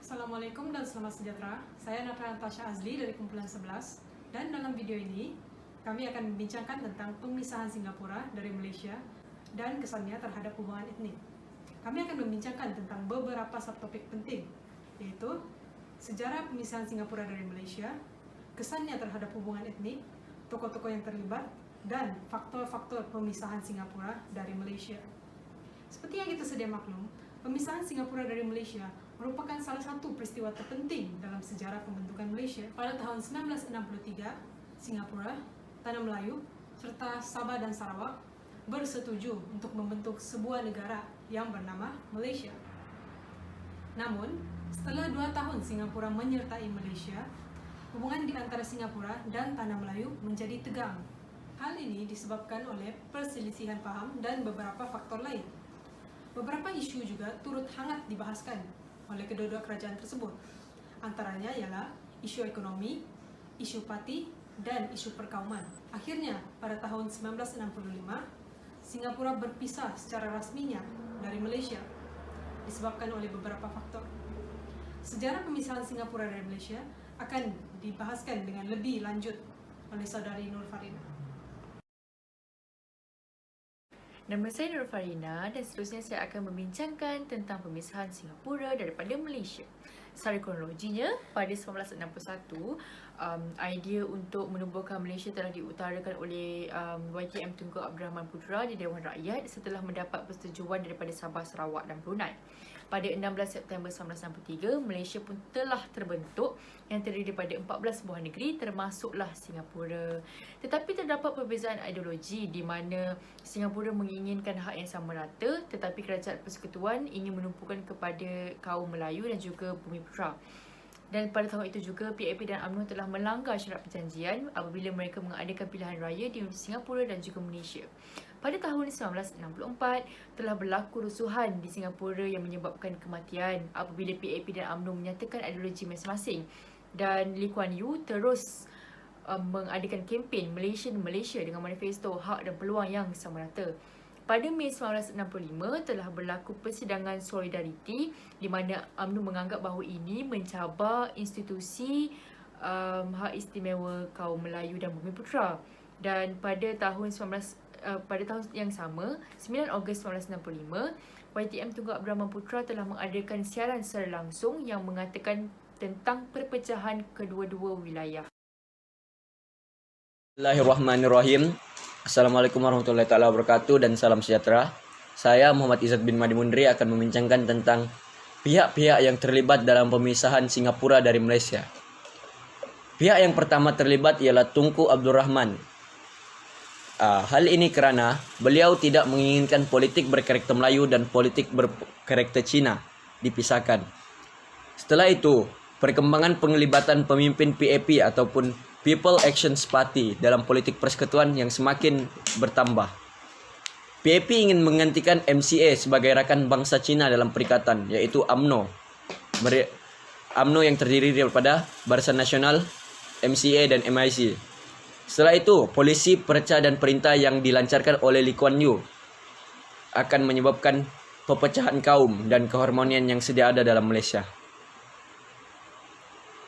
Assalamualaikum dan selamat sejahtera. Saya Natasha Azli dari kumpulan 11 dan dalam video ini kami akan membincangkan tentang pemisahan Singapura dari Malaysia dan kesannya terhadap hubungan etnik. Kami akan membincangkan tentang beberapa subtopik penting, yaitu sejarah pemisahan Singapura dari Malaysia, kesannya terhadap hubungan etnik, tokoh-tokoh yang terlibat, dan faktor-faktor pemisahan Singapura dari Malaysia. Seperti yang kita sedia maklum, pemisahan Singapura dari Malaysia merupakan salah satu peristiwa terpenting dalam sejarah pembentukan Malaysia. Pada tahun 1963, Singapura, Tanah Melayu, serta Sabah dan Sarawak bersetuju untuk membentuk sebuah negara yang bernama Malaysia. Namun, setelah 2 tahun Singapura menyertai Malaysia, hubungan di antara Singapura dan Tanah Melayu menjadi tegang. Hal ini disebabkan oleh perselisihan paham dan beberapa faktor lain. Beberapa isu juga turut hangat dibahaskan oleh kedua-dua kerajaan tersebut. Antaranya ialah isu ekonomi, isu parti, dan isu perkauman. Akhirnya, pada tahun 1965, Singapura berpisah secara rasminya dari Malaysia disebabkan oleh beberapa faktor. Sejarah pemisahan Singapura dari Malaysia akan dibahaskan dengan lebih lanjut oleh saudari Nur Farina. Nama saya Nur Farina dan seterusnya saya akan membincangkan tentang pemisahan Singapura daripada Malaysia. Secara kronologinya, pada 1961, idea untuk menubuhkan Malaysia telah diutarakan oleh YKM Tunku Abdul Rahman Putra di Dewan Rakyat setelah mendapat persetujuan daripada Sabah, Sarawak dan Brunei. Pada 16 September 1963, Malaysia pun telah terbentuk yang terdiri daripada 14 buah negeri termasuklah Singapura. Tetapi terdapat perbezaan ideologi di mana Singapura menginginkan hak yang sama rata tetapi Kerajaan Persekutuan ingin menumpukan kepada kaum Melayu dan juga Bumi Putra. Dan pada tahun itu juga PAP dan UMNO telah melanggar syarat perjanjian apabila mereka mengadakan pilihan raya di Singapura dan juga Malaysia. Pada tahun 1964, telah berlaku rusuhan di Singapura yang menyebabkan kematian apabila PAP dan UMNO menyatakan ideologi masing-masing. Dan Lee Kuan Yew terus mengadakan kempen Malaysia dengan manifesto hak dan peluang yang sama rata. Pada Mei 1965, telah berlaku persidangan solidariti di mana UMNO menganggap bahawa ini mencabar institusi hak istimewa kaum Melayu dan Bumi Putra. Dan pada tahun yang sama, 9 Ogos 1965, YTM Tunku Abdul Rahman Putra telah mengadakan siaran secara langsung yang mengatakan tentang perpecahan kedua-dua wilayah. Bismillahirrahmanirrahim. Assalamualaikum warahmatullahi wabarakatuh dan salam sejahtera. Saya Muhammad Izzat bin Madi Mundri akan membincangkan tentang pihak-pihak yang terlibat dalam pemisahan Singapura dari Malaysia. Pihak yang pertama terlibat ialah Tunku Abdul Rahman. Hal ini kerana beliau tidak menginginkan politik berkarakter Melayu dan politik berkarakter Cina dipisahkan. Setelah itu, perkembangan penglibatan pemimpin PAP ataupun People Action Party dalam politik persekutuan yang semakin bertambah. PAP ingin menggantikan MCA sebagai rakan bangsa Cina dalam perikatan, iaitu UMNO. UMNO yang terdiri daripada Barisan Nasional, MCA dan MIC. Setelah itu, polisi, perca dan perintah yang dilancarkan oleh Lee Kuan Yew akan menyebabkan perpecahan kaum dan keharmonian yang sedia ada dalam Malaysia.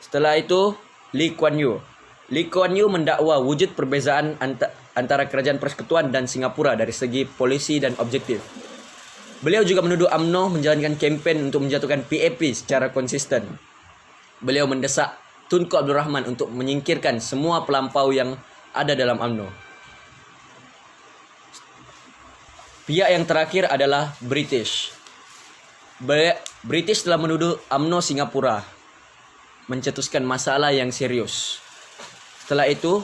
Setelah itu, Lee Kuan Yew mendakwa wujud perbezaan antara Kerajaan Persekutuan dan Singapura dari segi polisi dan objektif. Beliau juga menuduh UMNO menjalankan kempen untuk menjatuhkan PAP secara konsisten. Beliau mendesak Tunku Abdul Rahman untuk menyingkirkan semua pelampau yang ada dalam UMNO. Pihak yang terakhir adalah British. British telah menuduh UMNO Singapura mencetuskan masalah yang serius. Setelah itu,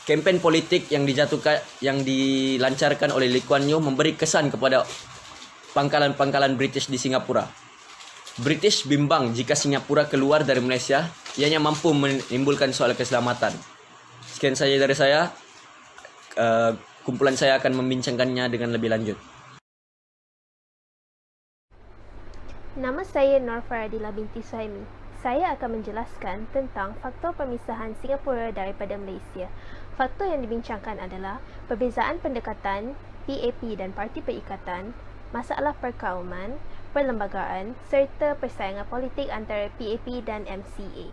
kempen politik yang dilancarkan oleh Lee Kuan Yew memberi kesan kepada pangkalan-pangkalan British di Singapura. British bimbang jika Singapura keluar dari Malaysia, ianya mampu menimbulkan soal keselamatan. Sekian saja dari saya. Kumpulan saya akan membincangkannya dengan lebih lanjut. Nama saya Nur Faradila binti Suhaimi. Saya akan menjelaskan tentang faktor pemisahan Singapura daripada Malaysia. Faktor yang dibincangkan adalah perbezaan pendekatan PAP dan Parti Perikatan, masalah perkauman, perlembagaan serta persaingan politik antara PAP dan MCA.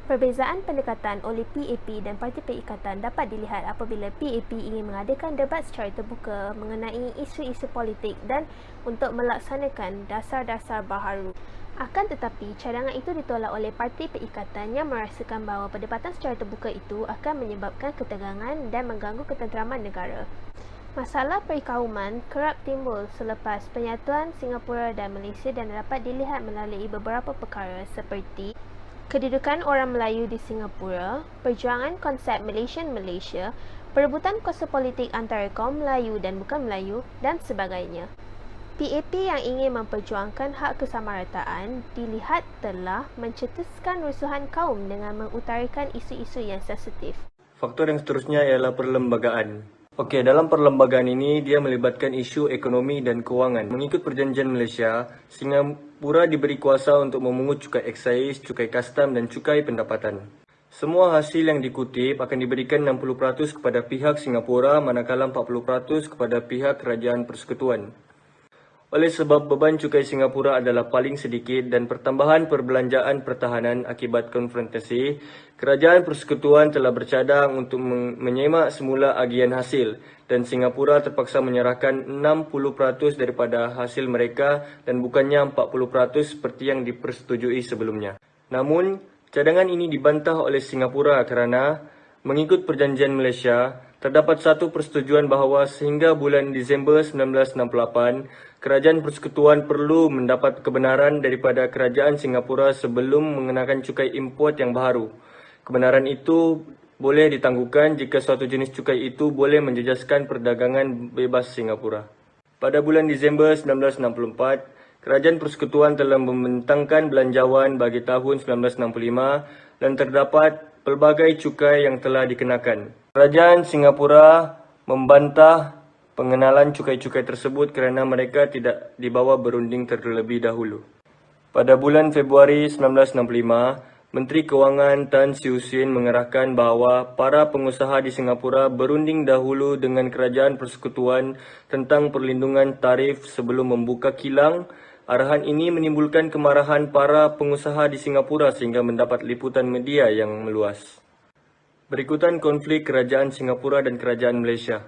Perbezaan pendekatan oleh PAP dan parti perikatan dapat dilihat apabila PAP ingin mengadakan debat secara terbuka mengenai isu-isu politik dan untuk melaksanakan dasar-dasar baharu. Akan tetapi, cadangan itu ditolak oleh parti perikatan yang merasakan bahawa perdebatan secara terbuka itu akan menyebabkan ketegangan dan mengganggu ketenteraman negara. Masalah perkauman kerap timbul selepas penyatuan Singapura dan Malaysia dan dapat dilihat melalui beberapa perkara seperti kedudukan orang Melayu di Singapura, perjuangan konsep Malaysian-Malaysia, perebutan kuasa politik antara kaum Melayu dan bukan Melayu dan sebagainya. PAP yang ingin memperjuangkan hak kesamarataan dilihat telah mencetuskan rusuhan kaum dengan mengutarakan isu-isu yang sensitif. Faktor yang seterusnya ialah perlembagaan. Okey, dalam perlembagaan ini dia melibatkan isu ekonomi dan kewangan. Mengikut perjanjian Malaysia, Singapura diberi kuasa untuk memungut cukai eksais, cukai kastam dan cukai pendapatan. Semua hasil yang dikutip akan diberikan 60% kepada pihak Singapura manakala 40% kepada pihak Kerajaan Persekutuan. Oleh sebab beban cukai Singapura adalah paling sedikit dan pertambahan perbelanjaan pertahanan akibat konfrontasi, Kerajaan Persekutuan telah bercadang untuk menyemak semula agian hasil dan Singapura terpaksa menyerahkan 60% daripada hasil mereka dan bukannya 40% seperti yang dipersetujui sebelumnya. Namun, cadangan ini dibantah oleh Singapura kerana mengikut perjanjian Malaysia, terdapat satu persetujuan bahawa sehingga bulan Disember 1968, Kerajaan Persekutuan perlu mendapat kebenaran daripada Kerajaan Singapura sebelum mengenakan cukai import yang baharu. Kebenaran itu boleh ditangguhkan jika suatu jenis cukai itu boleh menjejaskan perdagangan bebas Singapura. Pada bulan Disember 1964, Kerajaan Persekutuan telah membentangkan belanjawan bagi tahun 1965 dan terdapat pelbagai cukai yang telah dikenakan. Kerajaan Singapura membantah pengenalan cukai-cukai tersebut kerana mereka tidak dibawa berunding terlebih dahulu. Pada bulan Februari 1965, Menteri Kewangan Tan Siew Sin mengerahkan bahawa para pengusaha di Singapura berunding dahulu dengan Kerajaan Persekutuan tentang perlindungan tarif sebelum membuka kilang. Arahan ini menimbulkan kemarahan para pengusaha di Singapura sehingga mendapat liputan media yang meluas. Berikutan konflik Kerajaan Singapura dan Kerajaan Malaysia.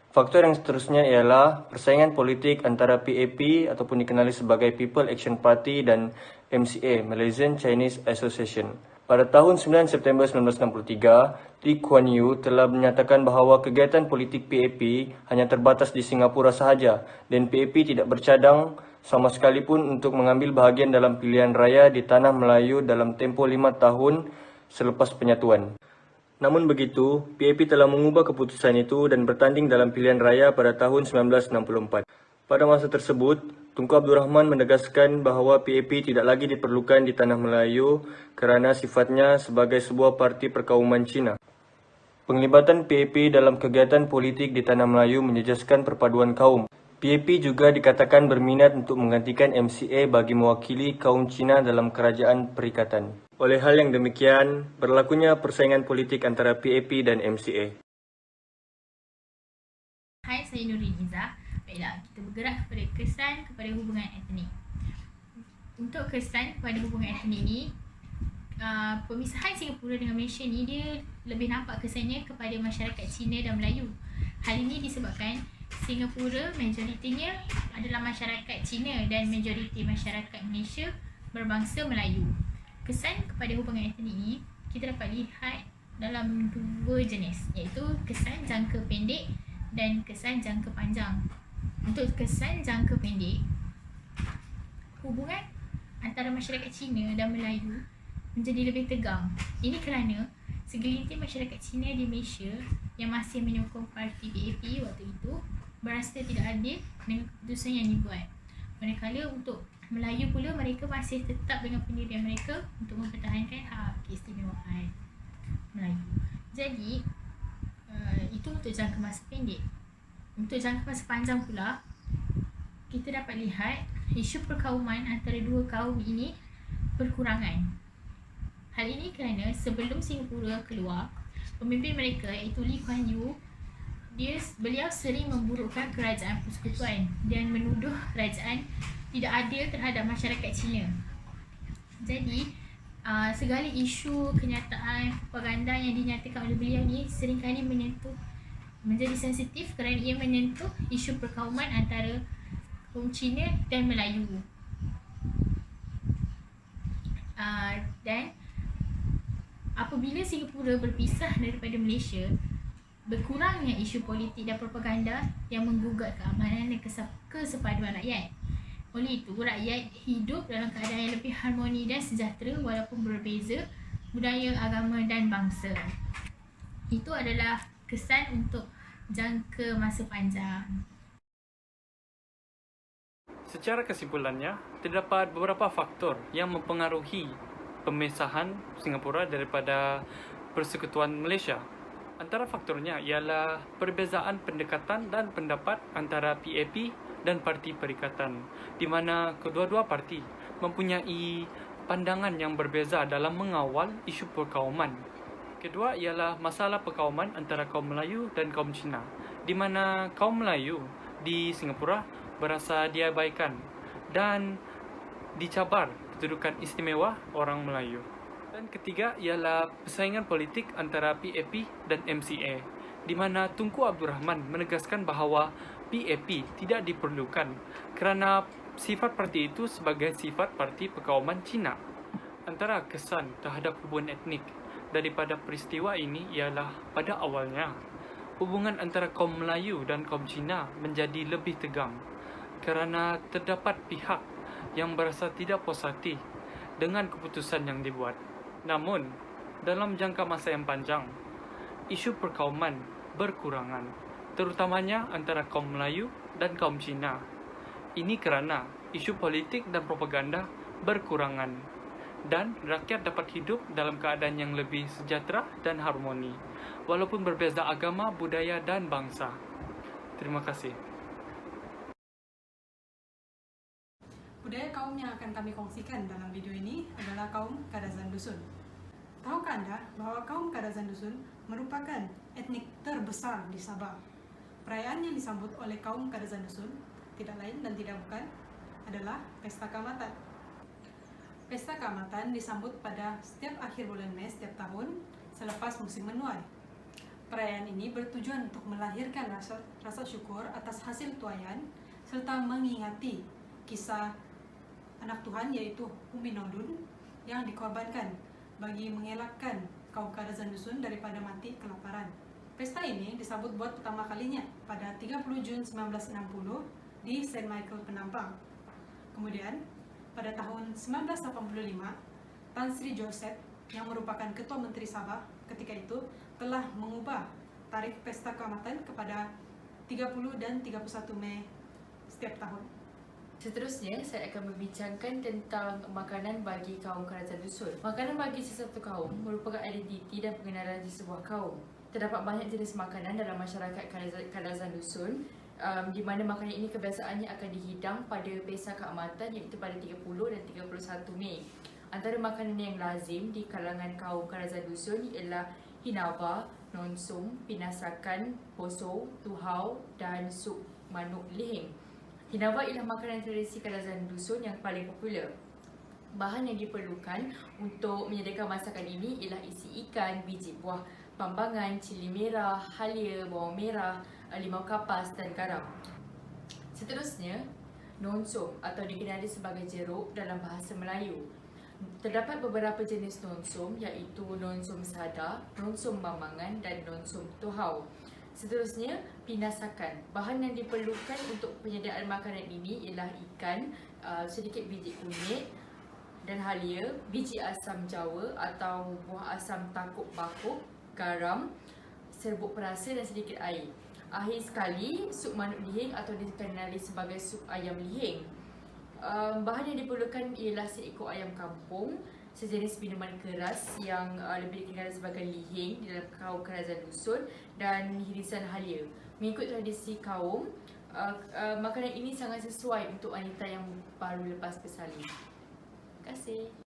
Faktor yang seterusnya ialah persaingan politik antara PAP ataupun dikenali sebagai People Action Party dan MCA, Malaysian Chinese Association. Pada tahun 9 September 1963, Lee Kuan Yew telah menyatakan bahawa kegiatan politik PAP hanya terbatas di Singapura sahaja dan PAP tidak bercadang sama sekalipun untuk mengambil bahagian dalam pilihan raya di Tanah Melayu dalam tempoh 5 tahun selepas penyatuan. Namun begitu, PAP telah mengubah keputusan itu dan bertanding dalam pilihan raya pada tahun 1964. Pada masa tersebut, Tunku Abdul Rahman menegaskan bahawa PAP tidak lagi diperlukan di Tanah Melayu kerana sifatnya sebagai sebuah parti perkauman Cina. Penglibatan PAP dalam kegiatan politik di Tanah Melayu menjejaskan perpaduan kaum. PAP juga dikatakan berminat untuk menggantikan MCA bagi mewakili kaum Cina dalam Kerajaan Perikatan. Oleh hal yang demikian, berlakunya persaingan politik antara PAP dan MCA. Hai, saya Nurin Izzah. Baiklah, kita bergerak kepada kesan kepada hubungan etnik. Untuk kesan kepada hubungan etnik ni, pemisahan Singapura dengan Malaysia ni dia lebih nampak kesannya kepada masyarakat Cina dan Melayu. Hal ini disebabkan Singapura majoritinya adalah masyarakat Cina dan majoriti masyarakat Malaysia berbangsa Melayu. Kesan kepada hubungan etnik ni kita dapat lihat dalam dua jenis, iaitu kesan jangka pendek dan kesan jangka panjang. Untuk kesan jangka pendek, hubungan antara masyarakat Cina dan Melayu menjadi lebih tegang. Ini kerana segelintir masyarakat Cina di Malaysia yang masih menyokong parti PAP waktu itu berasa tidak adil dengan keputusan yang dibuat. Manakala untuk Melayu pula, mereka masih tetap dengan pendirian mereka untuk mempertahankan hak keistimewaan Melayu. Jadi, itu untuk jangka masa pendek. Untuk jangka masa panjang pula, kita dapat lihat isu perkauman antara dua kaum ini berkurangan. Hal ini kerana sebelum Singapura keluar, pemimpin mereka iaitu Lee Kuan Yew, beliau sering memburukkan Kerajaan Persekutuan dan menuduh kerajaan tidak adil terhadap masyarakat Cina. Jadi segala isu kenyataan propaganda yang dinyatakan oleh beliau ni seringkali menjadi sensitif kerana ia menyentuh isu perkauman antara kaum Cina dan Melayu. Dan apabila Singapura berpisah daripada Malaysia, berkurangnya isu politik dan propaganda yang menggugat keamanan dan kesepaduan rakyat. Oleh itu, rakyat hidup dalam keadaan yang lebih harmoni dan sejahtera walaupun berbeza budaya, agama dan bangsa. Itu adalah kesan untuk jangka masa panjang. Secara kesimpulannya, terdapat beberapa faktor yang mempengaruhi pemisahan Singapura daripada Persekutuan Malaysia. Antara faktornya ialah perbezaan pendekatan dan pendapat antara PAP dan Parti Perikatan, di mana kedua-dua parti mempunyai pandangan yang berbeza dalam mengawal isu perkauman. Kedua ialah masalah perkauman antara kaum Melayu dan kaum Cina, di mana kaum Melayu di Singapura berasa diabaikan dan dicabar kedudukan istimewa orang Melayu. Dan ketiga ialah persaingan politik antara PAP dan MCA, di mana Tunku Abdul Rahman menegaskan bahawa PAP tidak diperlukan kerana sifat parti itu sebagai sifat parti perkauman Cina. Antara kesan terhadap hubungan etnik daripada peristiwa ini ialah pada awalnya hubungan antara kaum Melayu dan kaum Cina menjadi lebih tegang kerana terdapat pihak yang berasa tidak puas hati dengan keputusan yang dibuat. Namun, dalam jangka masa yang panjang, isu perkauman berkurangan, terutamanya antara kaum Melayu dan kaum Cina. Ini kerana isu politik dan propaganda berkurangan dan rakyat dapat hidup dalam keadaan yang lebih sejahtera dan harmoni, walaupun berbeza agama, budaya dan bangsa. Terima kasih. Budaya kaum yang akan kami kongsikan dalam video ini adalah kaum Kadazan Dusun. Tahukah anda bahawa kaum Kadazan Dusun merupakan etnik terbesar di Sabah? Perayaan yang disambut oleh kaum Kadazan Dusun tidak lain dan tidak bukan adalah Pesta Kaamatan. Pesta Kaamatan disambut pada setiap akhir bulan Mei setiap tahun selepas musim menuai. Perayaan ini bertujuan untuk melahirkan rasa syukur atas hasil tuaian serta mengingati kisah anak Tuhan iaitu Umi Nodun yang dikorbankan bagi mengelakkan kaum Kadazan Dusun daripada mati kelaparan. Pesta ini disambut buat pertama kalinya pada 30 Jun 1960 di St. Michael Penampang. Kemudian, pada tahun 1985, Tan Sri Joseph yang merupakan Ketua Menteri Sabah ketika itu telah mengubah tarikh Pesta Kaamatan kepada 30 dan 31 Mei setiap tahun. Seterusnya, saya akan membincangkan tentang makanan bagi kaum Kadazan Dusun. Makanan bagi sesuatu kaum merupakan identiti dan pengenalan di sebuah kaum. Terdapat banyak jenis makanan dalam masyarakat Kadazan Dusun, di mana makanan ini kebiasaannya akan dihidang pada Pesta Kaamatan iaitu pada 30 dan 31 Mei. Antara makanan yang lazim di kalangan kaum Kadazan Dusun ialah hinaba, nonsum, pinasakan, poso, tuhau dan sup manuk lihing. Hinaba ialah makanan tradisi Kadazan Dusun yang paling popular. Bahan yang diperlukan untuk menyediakan masakan ini ialah isi ikan, biji buah pambangan, cili merah, halia, bawang merah, limau kapas dan garam. Seterusnya, nonsum atau dikenali sebagai jeruk dalam bahasa Melayu. Terdapat beberapa jenis nonsum iaitu nonsum sada, nonsum bambangan dan nonsum tuhau. Seterusnya, pinasakan. Bahan yang diperlukan untuk penyediaan makanan ini ialah ikan, sedikit biji kunyit dan halia, biji asam jawa atau buah asam takuk bakuk, garam, serbuk perasa dan sedikit air. Akhir sekali, sup manuk lihing atau dikenali sebagai sup ayam lihing. Bahan yang diperlukan ialah seekor ayam kampung, sejenis minuman keras yang lebih dikenali sebagai lihing di dalam kaum Kadazan Dusun dan hirisan halia. Mengikut tradisi kaum, makanan ini sangat sesuai untuk wanita yang baru lepas bersalin. Terima kasih.